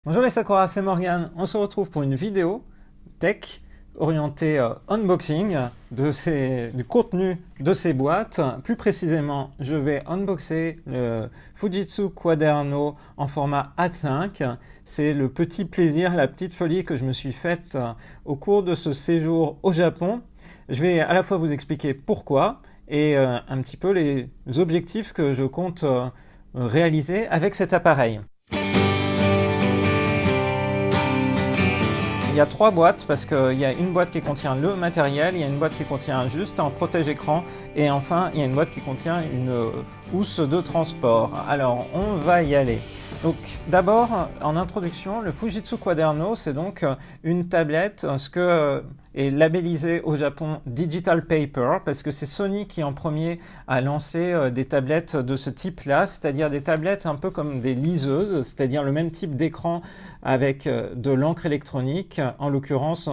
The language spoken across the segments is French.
Bonjour les Sakura, c'est Morgane. On se retrouve pour une vidéo tech orientée unboxing du contenu de ces boîtes. Plus précisément, je vais unboxer le Fujitsu Quaderno en format A5. C'est le petit plaisir, la petite folie que je me suis faite au cours de ce séjour au Japon. Je vais à la fois vous expliquer pourquoi et un petit peu les objectifs que je compte réaliser avec cet appareil. Il y a trois boîtes parce qu'il y a une boîte qui contient le matériel, il y a une boîte qui contient juste un protège-écran et enfin il y a une boîte qui contient une housse de transport. Alors on va y aller. Donc d'abord en introduction, le Fujitsu Quaderno c'est donc une tablette, ce que est labellisé au Japon Digital Paper parce que c'est Sony qui en premier a lancé des tablettes de ce type-là, c'est-à-dire des tablettes un peu comme des liseuses, c'est-à-dire le même type d'écran avec de l'encre électronique. En l'occurrence,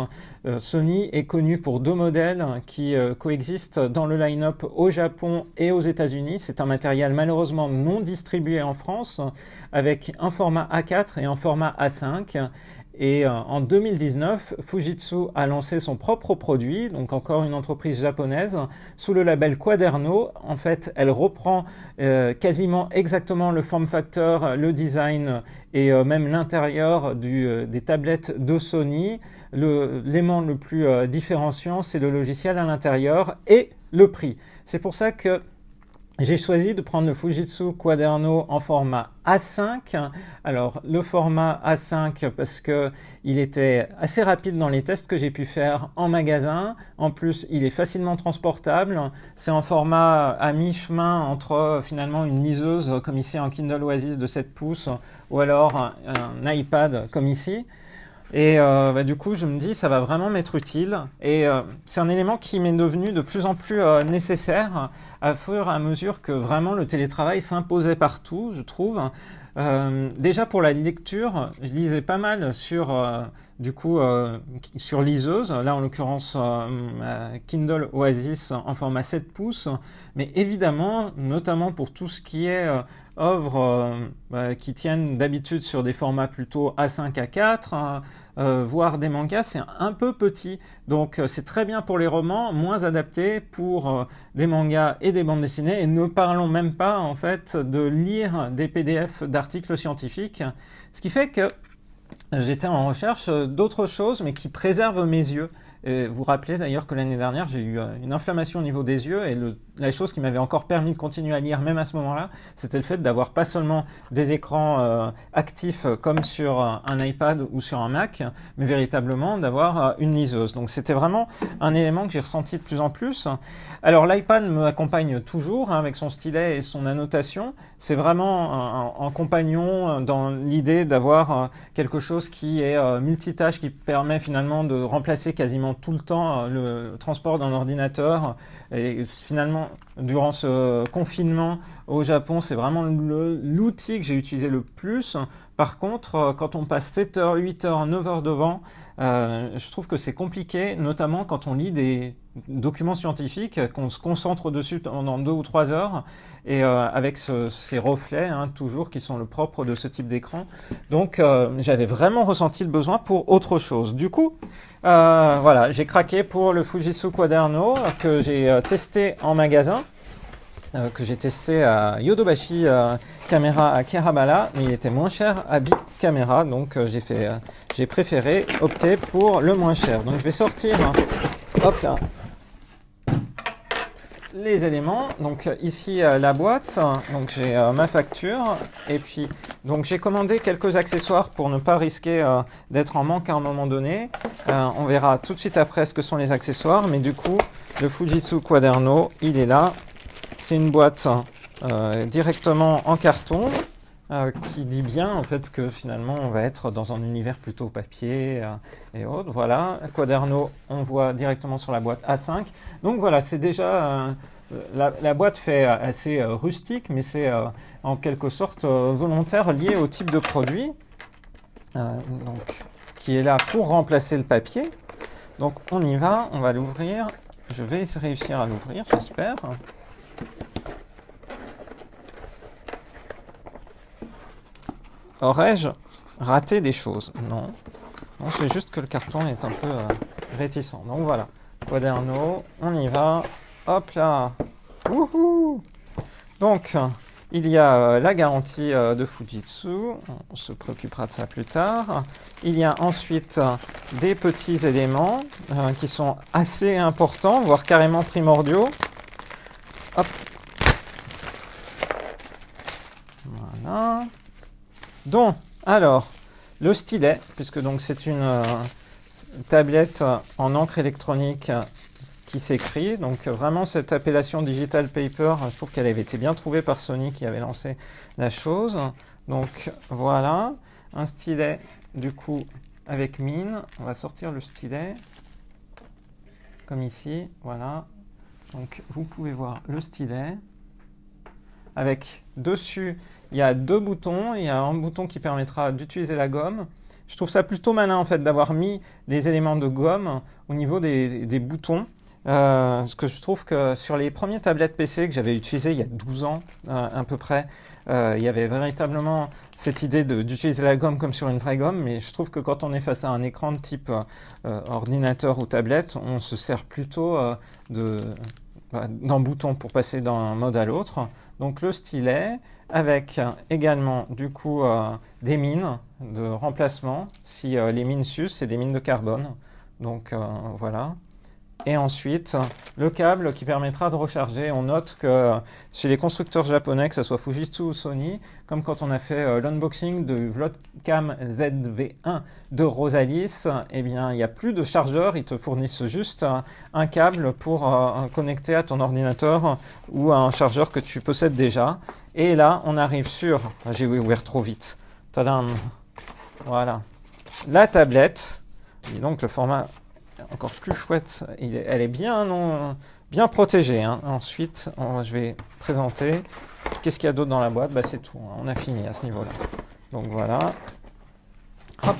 Sony est connu pour deux modèles qui coexistent dans le line-up au Japon et aux États-Unis. C'est un matériel malheureusement non distribué en France avec un format A4 et un format A5. Et en 2019, Fujitsu a lancé son propre produit, donc encore une entreprise japonaise, sous le label Quaderno. En fait, elle reprend quasiment exactement le form factor, le design et même l'intérieur des tablettes de Sony. L'élément le plus différenciant, c'est le logiciel à l'intérieur et le prix. C'est pour ça que j'ai choisi de prendre le Fujitsu Quaderno en format A5. Alors le format A5 parce que il était assez rapide dans les tests que j'ai pu faire en magasin. En plus, il est facilement transportable. C'est un format à mi-chemin entre finalement une liseuse comme ici un Kindle Oasis de 7 pouces ou alors un iPad comme ici. Et du coup, je me dis, ça va vraiment m'être utile. Et c'est un élément qui m'est devenu de plus en plus nécessaire à fur et à mesure que vraiment le télétravail s'imposait partout, je trouve. Déjà pour la lecture, je lisais pas mal sur sur liseuse, là en l'occurrence Kindle Oasis en format 7 pouces, mais évidemment, notamment pour tout ce qui est œuvres qui tiennent d'habitude sur des formats plutôt A5, A4, voire des mangas, c'est un peu petit. Donc c'est très bien pour les romans, moins adapté pour des mangas et des bandes dessinées. Et ne parlons même pas en fait de lire des PDF d'articles scientifiques. Ce qui fait que j'étais en recherche d'autres choses, mais qui préservent mes yeux. Et vous vous rappelez d'ailleurs que l'année dernière, j'ai eu une inflammation au niveau des yeux, et la chose qui m'avait encore permis de continuer à lire, même à ce moment-là, c'était le fait d'avoir pas seulement des écrans actifs comme sur un iPad ou sur un Mac, mais véritablement d'avoir une liseuse. Donc c'était vraiment un élément que j'ai ressenti de plus en plus. Alors l'iPad me accompagne toujours avec son stylet et son annotation. C'est vraiment un compagnon dans l'idée d'avoir quelque chose qui est multitâche, qui permet finalement de remplacer quasiment tout le temps le transport d'un ordinateur. Et finalement, durant ce confinement au Japon, c'est vraiment l'outil que j'ai utilisé le plus. Par contre, quand on passe 7 heures, 8 heures, 9 heures devant, je trouve que c'est compliqué, notamment quand on lit des documents scientifiques, qu'on se concentre dessus pendant 2 ou 3 heures, et avec ces reflets, toujours, qui sont le propre de ce type d'écran. Donc, j'avais vraiment ressenti le besoin pour autre chose. Du coup, voilà, j'ai craqué pour le Fujitsu Quaderno, que j'ai testé en magasin, que j'ai testé à Yodobashi Camera à Akihabara, mais il était moins cher à Bic Camera, donc j'ai préféré opter pour le moins cher. Donc je vais sortir, hop là, les éléments. Donc ici la boîte, donc j'ai ma facture, et puis donc j'ai commandé quelques accessoires pour ne pas risquer d'être en manque à un moment donné. On verra tout de suite après ce que sont les accessoires, mais du coup le Fujitsu Quaderno, il est là. C'est une boîte directement en carton qui dit bien en fait que finalement on va être dans un univers plutôt papier et autres. Voilà, Quaderno, on voit directement sur la boîte A5. Donc voilà, c'est déjà la boîte fait assez rustique, mais c'est en quelque sorte volontaire, lié au type de produit, donc qui est là pour remplacer le papier. Donc on y va, on va l'ouvrir. Je vais réussir à l'ouvrir, j'espère. Aurais-je raté des choses. Non. Non, c'est juste que le carton est un peu réticent. Donc voilà, Quaderno, on y va. Hop là. Wouhou. Donc, il y a la garantie de Fujitsu. On se préoccupera de ça plus tard. Il y a ensuite des petits éléments qui sont assez importants, voire carrément primordiaux. Hop. Voilà. Donc, alors, le stylet, puisque donc c'est une tablette en encre électronique qui s'écrit. Donc vraiment cette appellation Digital Paper, je trouve qu'elle avait été bien trouvée par Sony qui avait lancé la chose. Donc voilà, un stylet du coup avec mine. On va sortir le stylet, comme ici, voilà. Donc vous pouvez voir le stylet. Avec dessus, il y a deux boutons. Il y a un bouton qui permettra d'utiliser la gomme. Je trouve ça plutôt malin en fait d'avoir mis des éléments de gomme au niveau des boutons. Parce que je trouve que sur les premières tablettes PC que j'avais utilisées il y a 12 ans à peu près, il y avait véritablement cette idée d'utiliser la gomme comme sur une vraie gomme, mais je trouve que quand on est face à un écran de type ordinateur ou tablette, on se sert plutôt d'un bouton pour passer d'un mode à l'autre. Donc le stylet avec également du coup des mines de remplacement. Si les mines s'usent, c'est des mines de carbone. Donc voilà. Et ensuite, le câble qui permettra de recharger. On note que chez les constructeurs japonais, que ce soit Fujitsu ou Sony, comme quand on a fait l'unboxing de Vlotcam ZV1 de Rosalis, eh bien, il n'y a plus de chargeur. Ils te fournissent juste un câble pour connecter à ton ordinateur ou à un chargeur que tu possèdes déjà. Et là, on arrive sur... J'ai ouvert trop vite. Tadam. Voilà. La tablette. Et donc, le format... encore plus chouette, elle est bien protégée. Hein. Ensuite, je vais présenter qu'est-ce qu'il y a d'autre dans la boîte. Bah, c'est tout, hein. On a fini à ce niveau-là. Donc voilà. Hop.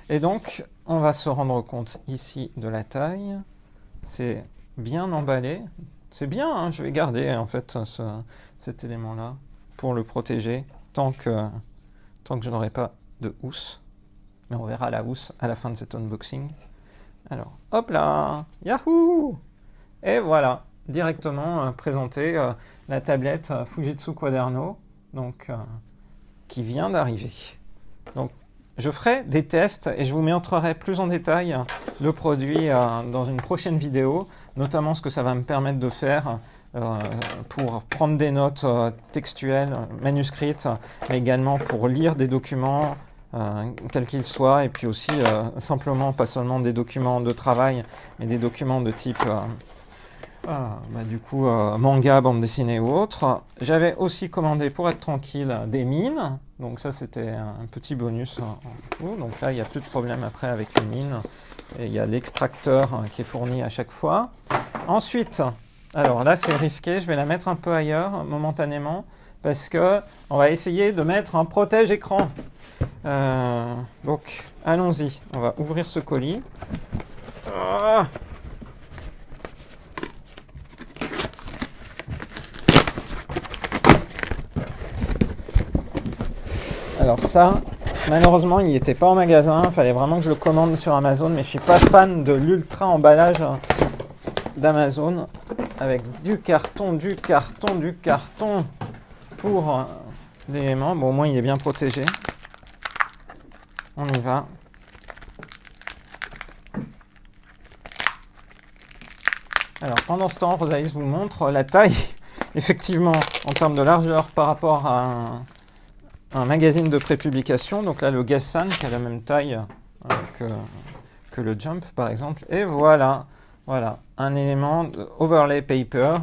Et donc, on va se rendre compte ici de la taille. C'est bien emballé. C'est bien, hein. Je vais garder en fait cet élément-là pour le protéger tant que je n'aurai pas de housse. Mais on verra la housse à la fin de cet unboxing. Alors, hop là, yahoo! Et voilà, directement présenté la tablette Fujitsu Quaderno, donc, qui vient d'arriver. Donc, je ferai des tests et je vous montrerai plus en détail le produit dans une prochaine vidéo, notamment ce que ça va me permettre de faire pour prendre des notes textuelles, manuscrites, mais également pour lire des documents, quel qu'il soit, et puis aussi simplement, pas seulement des documents de travail, mais des documents de type du coup manga, bande dessinée ou autre. J'avais aussi commandé pour être tranquille des mines, donc ça c'était un petit bonus en tout. Donc là il n'y a plus de problème après avec une mine, et il y a l'extracteur qui est fourni à chaque fois. Ensuite, alors là c'est risqué, je vais la mettre un peu ailleurs momentanément, parce que on va essayer de mettre un protège-écran. Donc, allons-y. On va ouvrir ce colis. Alors ça, malheureusement, il n'était pas en magasin. Il fallait vraiment que je le commande sur Amazon, mais je suis pas fan de l'ultra emballage d'Amazon avec du carton pour l'élément. Bon, au moins, il est bien protégé. On y va. Alors, pendant ce temps, Rosalis vous montre la taille, effectivement, en termes de largeur par rapport à un magazine de prépublication. Donc là, le Gassan, qui a la même taille que le Jump, par exemple. Et voilà, un élément de overlay paper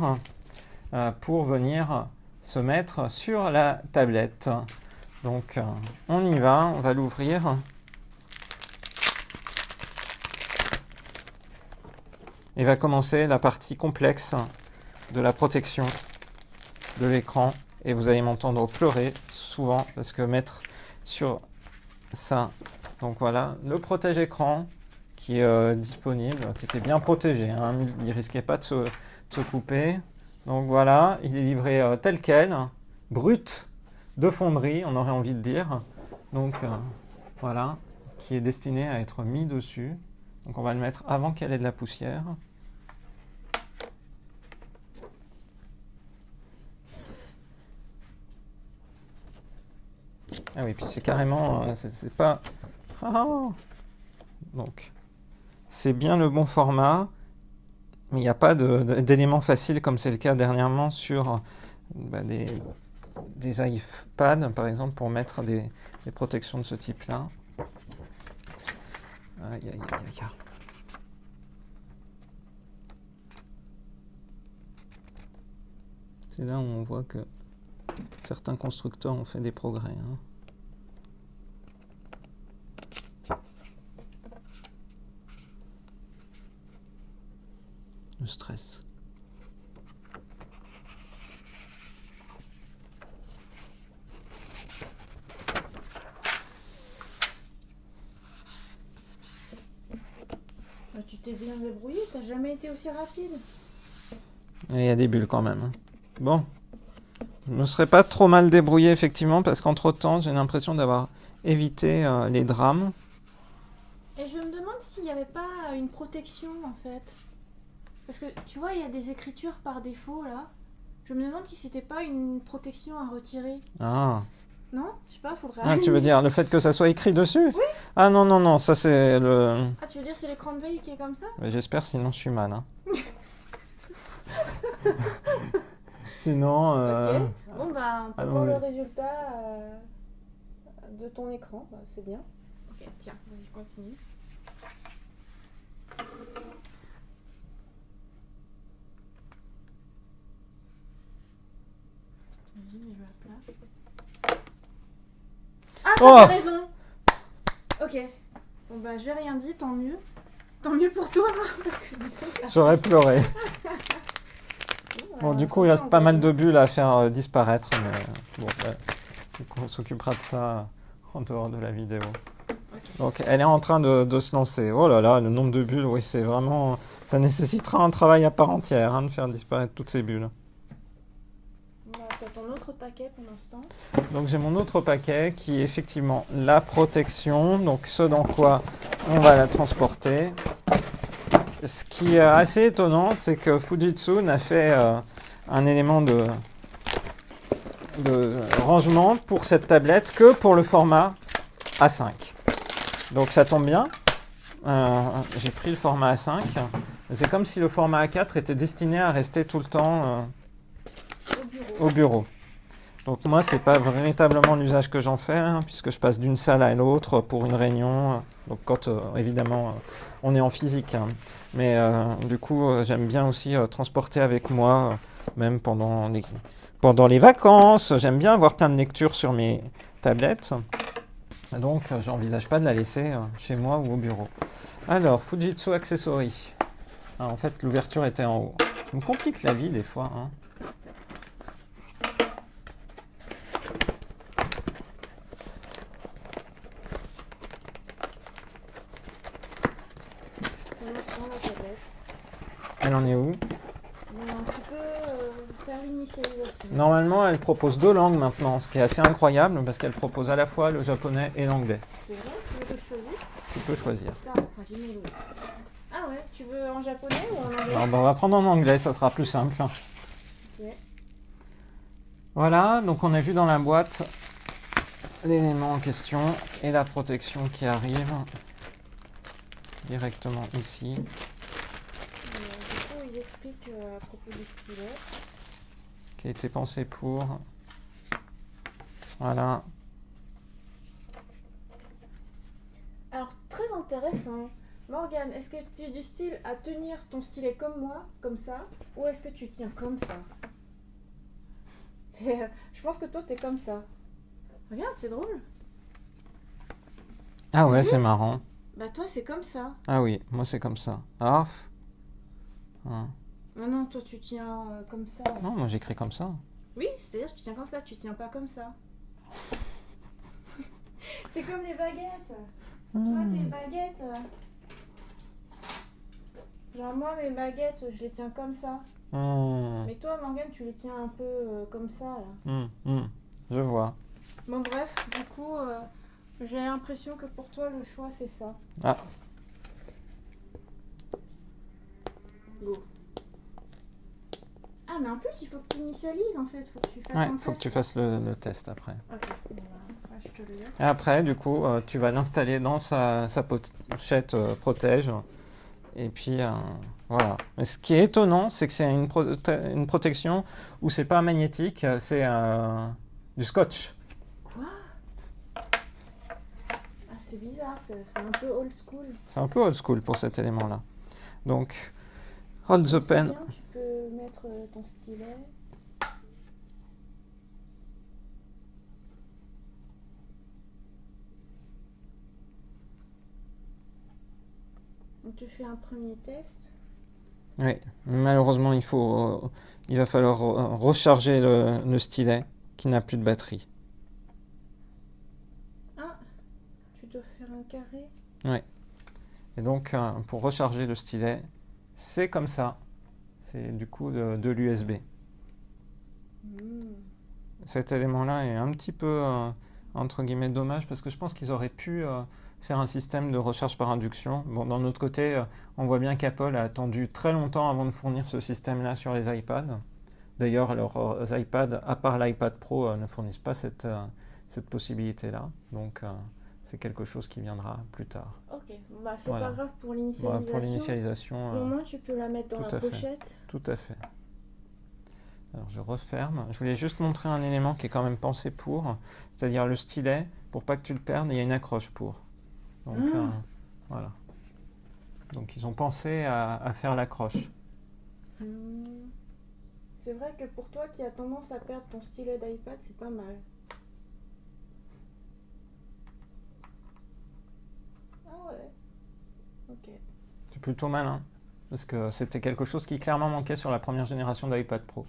pour venir se mettre sur la tablette. Donc, on y va, on va l'ouvrir. Et va commencer la partie complexe de la protection de l'écran. Et vous allez m'entendre pleurer souvent parce que mettre sur ça. Donc voilà, le protège-écran qui est disponible, qui était bien protégé. Hein, il ne risquait pas de se couper. Donc voilà, il est livré tel quel, brut, de fonderie, on aurait envie de dire. Donc voilà, qui est destiné à être mis dessus. Donc on va le mettre avant qu'elle ait de la poussière. Ah oui, puis c'est carrément, c'est pas... Ah. Donc c'est bien le bon format, mais il n'y a pas d'éléments faciles comme c'est le cas dernièrement sur des iPads, par exemple, pour mettre des protections de ce type-là. Aïe, aïe, aïe, aïe. C'est là où on voit que certains constructeurs ont fait des progrès. Hein. Le stress. Bah, tu t'es bien débrouillé, t'as jamais été aussi rapide. Et il y a des bulles quand même. Hein. Bon. Je ne me serais pas trop mal débrouillé effectivement parce qu'entre-temps j'ai l'impression d'avoir évité les drames. Et je me demande s'il n'y avait pas une protection en fait. Parce que tu vois, il y a des écritures par défaut là. Je me demande si c'était pas une protection à retirer. Ah. Non? Je sais pas, faudrait... Ah, tu veux dire le fait que ça soit écrit dessus? Oui. Ah non, non, non, ça c'est le... Ah, tu veux dire c'est l'écran de veille qui est comme ça? Mais j'espère, sinon je suis mal. Hein. Sinon... Ok. Bon bah, on peut voir allons-y. le résultat de ton écran. Bah, c'est bien. Ok, tiens, vas-y, continue. Vas-y, mets-le à plat. Ah, Oh. t'as raison. Ok. Bon bah, j'ai rien dit, tant mieux. Tant mieux pour toi. J'aurais pleuré. Bon, du coup, il reste pas mal de bulles à faire disparaître, mais bon, du coup, on s'occupera de ça en dehors de la vidéo. Ok. Donc, elle est en train de se lancer. Oh là là, le nombre de bulles, oui, c'est vraiment... Ça nécessitera un travail à part entière, hein, de faire disparaître toutes ces bulles. Bah, t'as ton autre paquet pendant ce temps. Donc, j'ai mon autre paquet qui est effectivement la protection, donc ce dans quoi on va la transporter. Ce qui est assez étonnant, c'est que Fujitsu n'a fait un élément de rangement pour cette tablette que pour le format A5. Donc ça tombe bien, j'ai pris le format A5. C'est comme si le format A4 était destiné à rester tout le temps au bureau. Donc moi, c'est pas véritablement l'usage que j'en fais, hein, puisque je passe d'une salle à l'autre pour une réunion. Donc quand, évidemment, on est en physique. Hein. Mais du coup, j'aime bien aussi transporter avec moi, même pendant les vacances. J'aime bien avoir plein de lectures sur mes tablettes. Donc, j'envisage pas de la laisser chez moi ou au bureau. Alors, Fujitsu Accessory. Ah, en fait, l'ouverture était en haut. Je me complique la vie des fois. Hein. Elle en est où? Tu peux faire l'initialisation. Normalement, elle propose 2 langues maintenant, ce qui est assez incroyable parce qu'elle propose à la fois le japonais et l'anglais. C'est vrai? Tu veux que je choisisse? Tu peux choisir. Ça, j'ai mis l'autre. Ah ouais, tu veux en japonais ou en anglais? Alors, on va prendre en anglais, ça sera plus simple. Ok. Voilà, donc on a vu dans la boîte l'élément en question et la protection qui arrive directement ici. Du coup, ils expliquent à propos du stylet. Qui a été pensé pour. Voilà. Alors, très intéressant. Morgane, est-ce que tu es du style à tenir ton stylet comme moi, comme ça, ou est-ce que tu tiens comme ça? Je pense que toi, t'es comme ça. Regarde, c'est drôle. Ah ouais, c'est marrant. Bah toi, c'est comme ça. Ah oui, moi c'est comme ça. Ah. Hein. Ah non, toi, tu tiens comme ça. Non, moi j'écris comme ça. Oui, c'est-à-dire que tu tiens comme ça, tu tiens pas comme ça. C'est comme les baguettes. Toi, tes baguettes. Genre moi, mes baguettes, je les tiens comme ça. Mais toi, Morgane, tu les tiens un peu comme ça, là. Je vois. Bon, bref, du coup, J'ai l'impression que pour toi, le choix, c'est ça. Ah, Go. Ah, mais en plus, il faut que tu initialises, en fait. Faut que tu fasses ouais, un faut que test. tu fasses le test après. Ok, bon, bah, après, je te le laisse. Et après, du coup, tu vas l'installer dans sa pochette protège. Et puis, voilà. Mais ce qui est étonnant, c'est que c'est une protection où c'est pas magnétique, c'est du scotch. Quoi? Ah, c'est bizarre, ça fait un peu old school. C'est un peu old school pour cet élément-là. Donc, hold the Mais c'est pen. bien, tu peux mettre ton stylet. Donc, tu fais un premier test. Oui, malheureusement, il va falloir recharger le stylet qui n'a plus de batterie. Ah, tu dois faire un carré. Oui. Et donc, pour recharger le stylet, c'est comme ça. C'est du coup de l'USB. Cet élément-là est un petit peu, entre guillemets, dommage parce que je pense qu'ils auraient pu faire un système de recharge par induction. Bon, d'un autre côté, on voit bien qu'Apple a attendu très longtemps avant de fournir ce système-là sur les iPads. D'ailleurs, leurs iPads, à part l'iPad Pro, ne fournissent pas cette possibilité-là. Donc, c'est quelque chose qui viendra plus tard. Ok, bah, c'est Voilà. pas grave pour Voilà, l'initialisation. pour l'initialisation, Au moins, tu peux la mettre dans tout la à fait. pochette. tout à fait. Alors, je referme. Je voulais juste montrer un élément qui est quand même pensé pour, c'est-à-dire le stylet. Pour pas que tu le perdes, il y a une accroche pour. Donc, voilà. Donc, ils ont pensé à faire l'accroche. C'est vrai que pour toi qui as tendance à perdre ton stylet d'iPad, c'est pas mal. Ah ouais. Ok. C'est plutôt malin, parce que c'était quelque chose qui clairement manquait sur la première génération d'iPad Pro.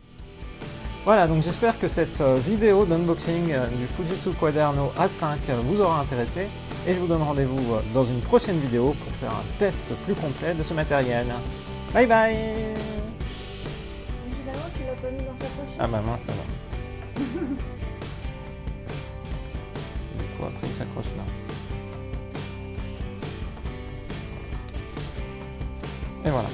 Voilà, donc j'espère que cette vidéo d'unboxing du Fujitsu Quaderno A5 vous aura intéressé, et je vous donne rendez-vous dans une prochaine vidéo pour faire un test plus complet de ce matériel. Bye bye! Évidemment, tu l'as pas mis dans sa pochette. Ah bah mince, ça va. Du coup, après, il s'accroche là. Et voilà.